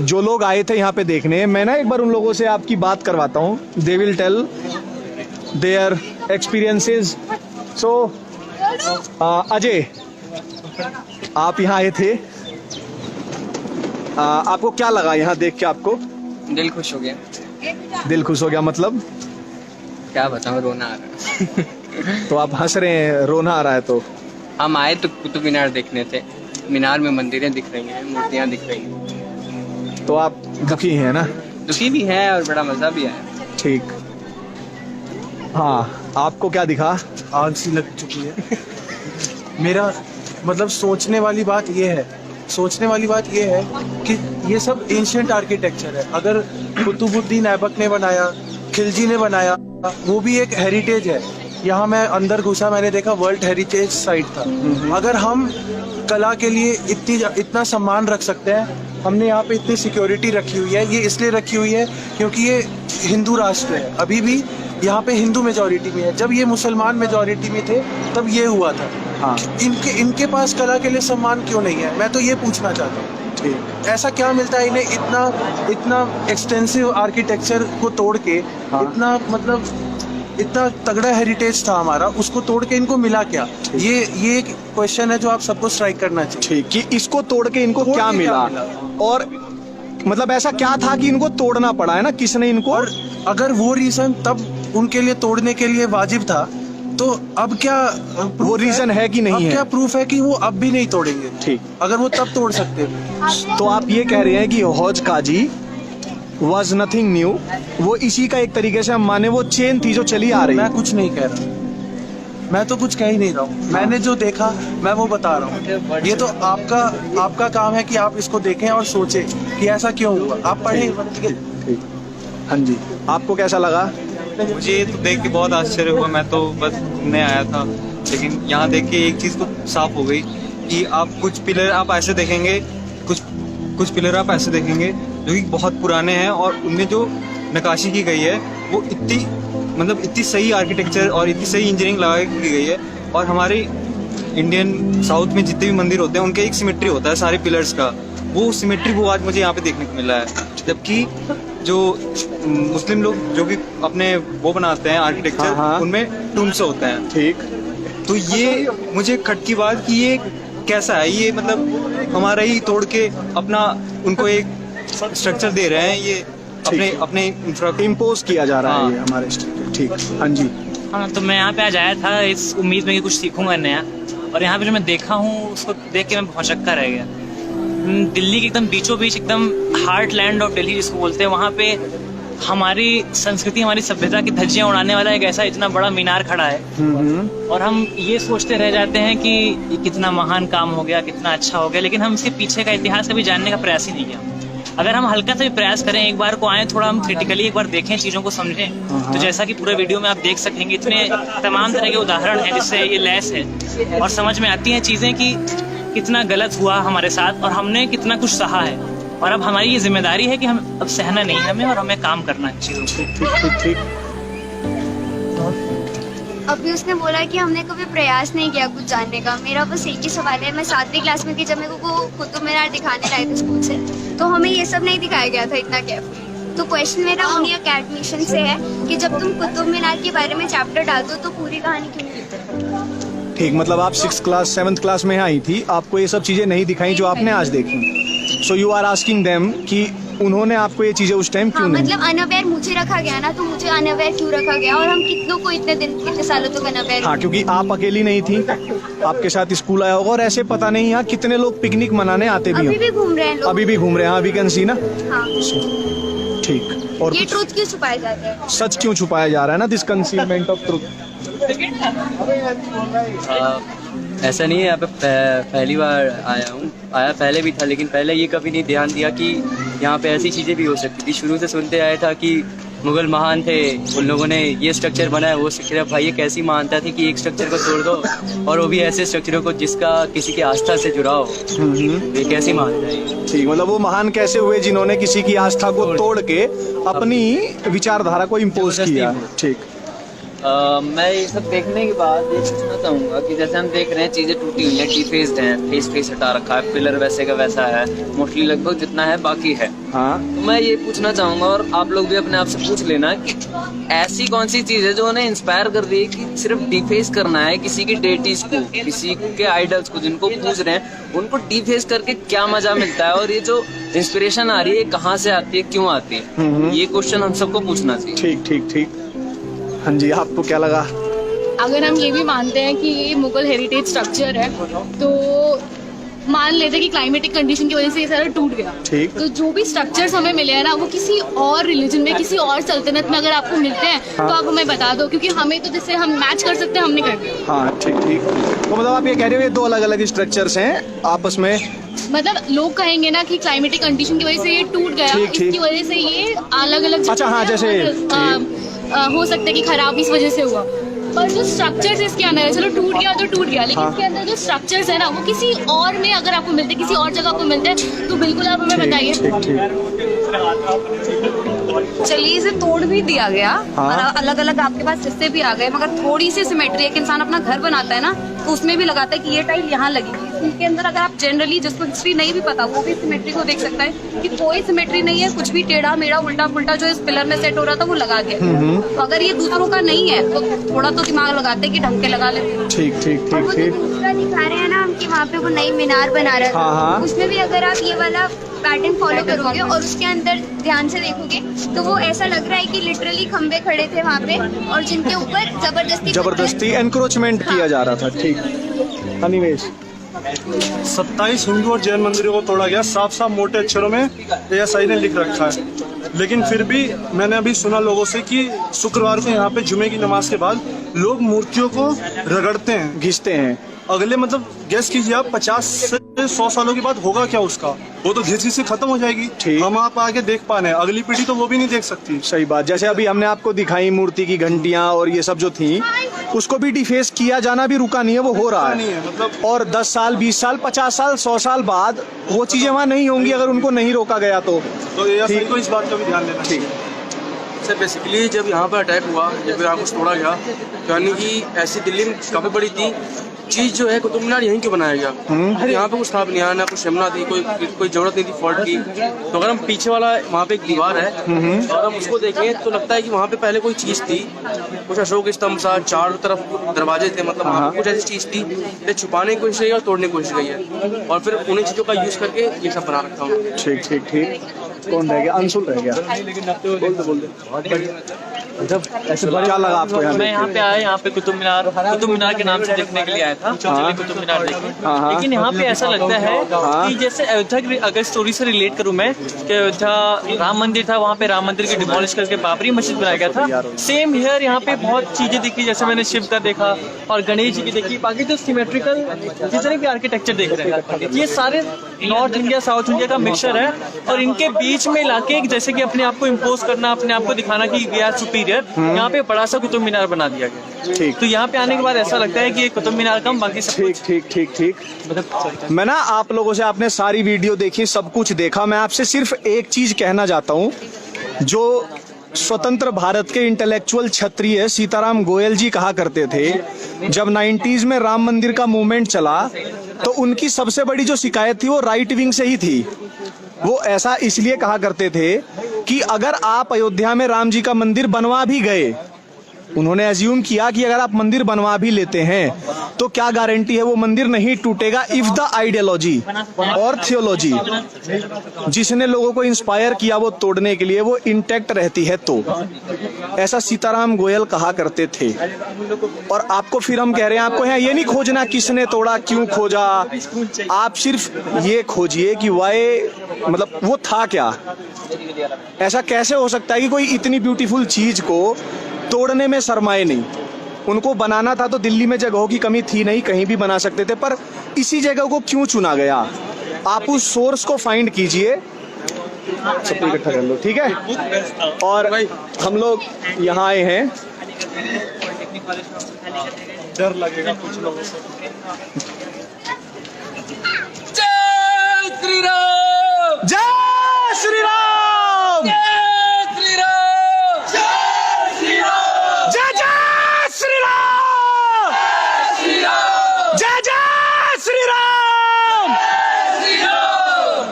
जो लोग आए थे यहाँ पे देखने, मैं ना एक बार उन लोगों से आपकी बात करवाता हूँ. They will tell their experiences. So Ajay, आप यहाँ आए थे, आपको क्या लगा यहाँ देख के? आपको दिल खुश हो गया. दिल खुश हो गया मतलब? क्या बताऊँ, रोना आ रहा है. तो आप हंस रहे हैं, रोना आ रहा है. तो हम आए तो कुतुब मीनार देखने थे. मीनार में मंदिरें दिख रही हैं, मूर्तियाँ दिख रही हैं. तो आप दुखी हैं ना? दुखी भी है और बड़ा मजा भी आया. ठीक. हाँ, आपको क्या दिखा? आग सी लग चुकी है. मेरा मतलब सोचने वाली बात ये है कि ये सब एंशिएंट आर्किटेक्चर है. अगर कुतुबुद्दीन ऐबक ने बनाया, खिलजी ने बनाया, वो भी एक हेरिटेज है. यहाँ मैं अंदर घुसा, मैंने देखा वर्ल्ड हेरिटेज साइट था. अगर हम कला के लिए इतना सम्मान रख सकते हैं, हमने यहाँ पे इतनी सिक्योरिटी रखी हुई है. ये इसलिए रखी हुई है क्योंकि ये हिंदू राष्ट्र है. अभी भी यहाँ पे हिंदू मेजॉरिटी में है. जब ये मुसलमान मेजॉरिटी में थे तब ये हुआ था. हाँ. इनके पास कला के लिए सम्मान क्यों नहीं है? मैं तो ये पूछना चाहता हूँ. ठीक. ऐसा क्या मिलता है इन्हें इतना एक्सटेंसिव आर्किटेक्चर को तोड़ के? हाँ. इतना तगड़ा हेरिटेज था हमारा, उसको तोड़ के इनको मिला क्या? ये एक क्वेश्चन है जो आप सबको स्ट्राइक करना चाहिए. ठीक, कि इसको तोड़ के इनको क्या मिला? और मतलब ऐसा क्या था कि इनको तोड़ना पड़ा है ना? किसने इनको? और अगर वो रीजन तब उनके लिए तोड़ने के लिए वाजिब था, तो अब क्या वो रीजन है कि नहीं है? क्या प्रूफ है कि वो अब भी नहीं तोड़ेंगे? ठीक. अगर वो तब तोड़ सकते थे. तो आप ये कह रहे हैं कि हौज काजी वॉज नथिंग न्यू, वो इसी का एक तरीके से हम माने वो चेन थी जो चली आ रही है. मैं कुछ नहीं कह रहा, मैं तो कुछ कह ही नहीं रहा हूँ. मैंने जो देखा मैं वो बता रहा हूँ. ये तो आपका काम है कि आप इसको देखें और सोचें कि ऐसा क्यों हुआ. आप पढ़ें. ठीक. हाँ जी, आपको कैसा लगा? मुझे तो देख के बहुत आश्चर्य हुआ. मैं तो बस घूमने आया था, लेकिन यहाँ देख के एक चीज़ तो साफ हो गई कि आप कुछ पिलर आप ऐसे देखेंगे, कुछ पिलर आप ऐसे देखेंगे जो कि बहुत पुराने हैं, और उनमें जो नक्काशी की गई है वो इतनी सही आर्किटेक्चर और इतनी सही इंजीनियरिंग लगा की गई है. और हमारे इंडियन साउथ में जितने भी मंदिर होते हैं उनके एक सिमेट्री होता है सारे पिलर्स का. वो सिमेट्री वो आज मुझे यहाँ पे देखने को मिला है. जबकि जो मुस्लिम लोग जो भी अपने वो बनाते हैं आर्किटेक्चर, हाँ. उनमें टूम्स होते हैं. ठीक. तो ये मुझे खट की बात कि ये कैसा है, ये मतलब हमारा ही तोड़ के अपना उनको एक स्ट्रक्चर दे रहे हैं. ये अपने इम्पोज किया जा रहा हाँ. है ये हमारे स्ट्रक्चर. ठीक. हाँ जी. हाँ, तो मैं यहाँ पे आज आया था इस उम्मीद में कि कुछ सीखूंगा नया, और यहाँ पे जो मैं देखा हूँ उसको देख के मैं बहुत चक्का रह गया. दिल्ली के एकदम बीचों बीच, एकदम हार्ट लैंड ऑफ दिल्ली जिसको बोलते हैं, वहाँ पे हमारी संस्कृति, हमारी सभ्यता की धज्जियाँ उड़ाने वाला एक ऐसा इतना बड़ा मीनार खड़ा है. और हम ये सोचते रह जाते हैं कि ये कितना महान काम हो गया, कितना अच्छा हो गया, लेकिन हम इसके पीछे का इतिहास कभी जानने का प्रयास ही नहीं किया. अगर हम हल्का सा भी प्रयास करें, एक बार को आए, थोड़ा हम क्रिटिकली एक बार देखें, चीज़ों को समझें, तो जैसा कि पूरे वीडियो में आप देख सकेंगे, इतने तमाम तरह के उदाहरण हैं जिससे ये लैस है और समझ में आती हैं चीज़ें कि कितना गलत हुआ हमारे साथ और हमने कितना कुछ सहा है. और अब हमारी ये जिम्मेदारी है कि हम अब सहना नहीं है हमें, और हमें काम करना है चीज़ों को. ठीक. अभी उसने बोला कि हमने कभी प्रयास नहीं किया कुछ जानने का. मेरा बस एक ही सवाल है. मैं 7वीं क्लास में थी जब मेरे को कुतुब मीनार दिखाने लाए थे स्कूल से, तो हमें ये सब नहीं दिखाया गया था इतना केयरफुली. तो क्वेश्चन मेरा उन्हीं अकेडमिशियन से है कि जब तुम कुतुब मीनार के बारे में चैप्टर डालते हो तो पूरी कहानी क्यों नहीं लिखते? ठीक. मतलब आप 6th क्लास 7th क्लास में आई थी, आपको ये सब चीजें नहीं दिखाई जो आपने आज देखी. So you are asking them कि उन्होंने आपको ये चीजें उस टाइम क्यों नहीं? मतलब अनअवेयर मुझे रखा गया ना, तो मुझे अनअवेयर क्यों रखा गया? और हम कितनों को इतने सालों तक अनअवेयर. हाँ, क्योंकि आप अकेली नहीं थी, आपके साथ स्कूल आया होगा, और ऐसे पता नहीं यहाँ कितने लोग पिकनिक मनाने आते भी अभी भी घूम रहे हैं लोग. अभी भी घूम रहे हैं. हाँ, वी कैन सी ना. हाँ. ठीक. और ये ट्रूथ क्यों छुपाया जाता है? सच क्यों छुपाया जा रहा है ना? This concealment of truth. ऐसा नहीं है. यहाँ पे पहली बार आया पहले भी था, लेकिन पहले ये कभी नहीं ध्यान दिया कि यहाँ पे ऐसी चीज़ें भी हो सकती थी. शुरू से सुनते आया था कि मुगल महान थे, उन लोगों ने ये स्ट्रक्चर बनाया, वो स्ट्रक्चर. भाई ये कैसी मानता थी कि एक स्ट्रक्चर को तोड़ दो, और वो भी ऐसे स्ट्रक्चरों को जिसका किसी की आस्था से जुड़ा हो. ये कैसी मानता है? ठीक. मतलब वो महान कैसे हुए जिन्होंने किसी की आस्था को तोड़ के अपनी विचारधारा को इम्पोज किया. ठीक. मैं ये सब देखने के बाद ये पूछना चाहूँगा कि जैसे हम देख रहे हैं चीज़ें टूटी हुई हैं, डिफेस्ड हैं, फेस हटा रखा है, पिलर वैसे का वैसा है, मोस्टली लगभग जितना है बाकी है। हाँ तो मैं ये पूछना चाहूँगा और आप लोग भी अपने आप से पूछ लेना कि ऐसी कौन सी चीज़ है जो उन्हें इंस्पायर कर दी कि सिर्फ डिफेस करना है किसी की डेटीज को, किसी के आइडल्स को जिनको पूछ रहे हैं, उनको डिफेस करके क्या मजा मिलता है और ये जो इंस्पिरेशन आ रही है कहाँ से आती है, क्यों आती है, ये क्वेश्चन हम सबको पूछना चाहिए। ठीक ठीक ठीक। हाँ जी, आपको क्या लगा? अगर हम ये भी मानते हैं कि ये मुगल हेरिटेज स्ट्रक्चर है तो मान लेते हैं कि क्लाइमेटिक कंडीशन की वजह से ये सारा टूट गया। ठीक। तो जो भी स्ट्रक्चर्स हमें मिले हैं ना वो किसी और रिलीजन में, किसी और सल्तनत में अगर आपको मिलते हैं तो आप हमें बता दो, क्योंकि हमें तो जैसे हम मैच कर सकते हैं हम नहीं करते। हाँ ठीक ठीक। तो मतलब आप ये कह रहे हो ये दो अलग अलग स्ट्रक्चर्स हैं आपस में? मतलब लोग कहेंगे ना कि क्लाइमेटिक कंडीशन की वजह से ये टूट गया, ठीक, ठीक। इसकी वजह से ये अलग अलग अच्छा, हाँ, जैसे हो सकता है कि खराब इस वजह से हुआ, पर जो स्ट्रक्चर्स इसके अंदर है, चलो टूट गया तो टूट गया, लेकिन हाँ। इसके अंदर जो स्ट्रक्चर्स है ना वो किसी और में अगर आपको मिलते, किसी और जगह आपको मिलते हैं तो बिल्कुल आप हमें बताइए। ठीक ठीक। चलिए इसे तोड़ भी दिया गया हाँ। और अलग अलग आपके पास हिस्से भी आ गए, मगर थोड़ी सी सिमेट्री, एक इंसान अपना घर बनाता है ना तो उसमें भी लगाता है कि ये टाइल यहाँ लगेगी। इसके अंदर अगर आप जनरली जिसको हिस्ट्री नहीं भी पता वो भी सिमेट्री को देख सकता है कि कोई सिमेट्री नहीं है, कुछ भी टेढ़ा मेढ़ा उल्टा पुल्टा जो इस पिलर में सेट हो रहा था वो लगा दिया। तो अगर ये दूसरों का नहीं है तो थोड़ा तो दिमाग लगाते कि ढंग के लगा लेते। ठीक ठीक और वो ठीक जो ठीक। दूसरा दिखा रहे हैं ना हम कि वहाँ पे वो नई मीनार बना रहा हाँ, हाँ। था, उसमें भी अगर आप ये वाला पैटर्न फॉलो करोगे और उसके अंदर ध्यान से देखोगे तो वो ऐसा लग रहा है कि लिटरली खंबे खड़े थे वहाँ पे और जिनके ऊपर जबरदस्ती एनक्रोचमेंट किया जा रहा था। ठीक। अनिमेश, 27 हिंदू और जैन मंदिरों को तोड़ा गया, साफ साफ मोटे अक्षरों में ASI ने लिख रखा है। लेकिन फिर भी मैंने अभी सुना लोगों से कि शुक्रवार को यहाँ पे जुमे की नमाज के बाद लोग मूर्तियों को रगड़ते हैं, घिसते हैं। अगले मतलब गैस कीजिए आप 50 से 100 सालों के बाद होगा क्या उसका, वो तो घिस से खत्म हो जाएगी। ठीक। हम आप आगे देख पाने, अगली पीढ़ी तो वो भी नहीं देख सकती। सही बात। जैसे अभी हमने आपको दिखाई मूर्ति की घंटियां और ये सब जो थी, उसको भी डिफेस किया जाना भी रुका नहीं है, वो हो रहा नहीं है। है मतलब और 10 साल 20 साल 50 साल 100 साल बाद वो चीजें वहां नहीं होंगी अगर उनको नहीं रोका गया तो। ASI ठीक। को इस बात का भी ध्यान देना ठीक। चाहिए। सर बेसिकली जब यहाँ पर अटैक हुआ, जब यहाँ कुछ तोड़ा गया, तो यानी कि ऐसी दिल्ली में काफ़ी बड़ी थी चीज़ जो है कुतुब मीनार यहीं क्यों बनाया गया। यहाँ पे कुछ था नहीं, ना कुछ शिमला थी, कोई जरूरत नहीं थी फोर्ट की। तो अगर हम पीछे वाला वहाँ पे एक दीवार है और हम उसको देखें तो लगता है कि वहाँ पे पहले कोई चीज़ थी, कुछ अशोक स्तंभ सा, चारों तरफ दरवाजे थे, मतलब वहाँ पे कुछ ऐसी चीज़ थी जो छुपाने की कोशिश गई और तोड़ने की कोशिश गई है, और फिर उन्हीं चीज़ों का यूज़ करके ये सब बना रखा हूँ। ठीक ठीक ठीक। कौन रह गया? अंशुल रह गया। बोल दे। जब ऐसे क्या लगा आपको यहाँ मैं यहाँ पे आया, यहाँ पे कुतुब मीनार के नाम से देखने के लिए आया था। चलिए कुतुब मीनार देखें। हाँ। लेकिन यहाँ पे ऐसा लगता है हाँ। कि जैसे अयोध्या की अगर स्टोरी से रिलेट करूँ मैं, कि अयोध्या राम मंदिर था, वहाँ पे राम मंदिर की डिमोलिश करके बाबरी मस्जिद बनाया गया था। सेम हियर यहाँ पे बहुत चीजें दिखी, जैसे मैंने शिव का देखा और गणेश जी की देखी, बाकी जो सिमेट्रिकल जितने भी आर्किटेक्चर देख रहे हैं ये सारे नॉर्थ इंडिया साउथ इंडिया का मिक्सचर है, और इनके बीच में लाके जैसे कि अपने आप को इम्पोज करना, अपने आप को दिखाना कि वी आर सुपीरियर, यहाँ पे बड़ा सा कुतुब मीनार बना दिया गया। ठीक। तो यहाँ पे आने के बाद ऐसा लगता है कि ये कुतुब मीनार कम, बाकी सब ठीक ठीक ठीक ठीक। मैं ना आप लोगों से, आपने सारी वीडियो देखी, सब कुछ देखा, मैं आपसे सिर्फ एक चीज कहना चाहता हूँ। जो स्वतंत्र भारत के इंटेलेक्चुअल क्षत्रिय सीताराम गोयल जी कहा करते थे, जब 90s में राम मंदिर का मूवमेंट चला तो उनकी सबसे बड़ी जो शिकायत थी वो राइट विंग से ही थी। वो ऐसा इसलिए कहा करते थे कि अगर आप अयोध्या में राम जी का मंदिर बनवा भी गए, उन्होंने एज्यूम किया कि अगर आप मंदिर बनवा भी लेते हैं तो क्या गारंटी है वो मंदिर नहीं टूटेगा इफ द आइडियोलॉजी और थियोलॉजी जिसने लोगों को इंस्पायर किया वो तोड़ने के लिए वो इंटैक्ट रहती है। तो ऐसा सीताराम गोयल कहा करते थे। और आपको फिर हम कह रहे हैं, आपको यहाँ ये नहीं खोजना किसने तोड़ा, क्यों खोजा, आप सिर्फ ये खोजिए कि वाई, मतलब वो था क्या। ऐसा कैसे हो सकता है कि कोई इतनी ब्यूटीफुल चीज को तोड़ने में शर्माए नहीं। उनको बनाना था तो दिल्ली में जगहों की कमी थी नहीं, कहीं भी बना सकते थे, पर इसी जगह को क्यों चुना गया। आप उस सोर्स को फाइंड कीजिए, सबको इकट्ठा कर लो, ठीक है। और हम लोग यहाँ आए हैं, डर लगेगा कुछ लोगों को। जय श्री राम। जय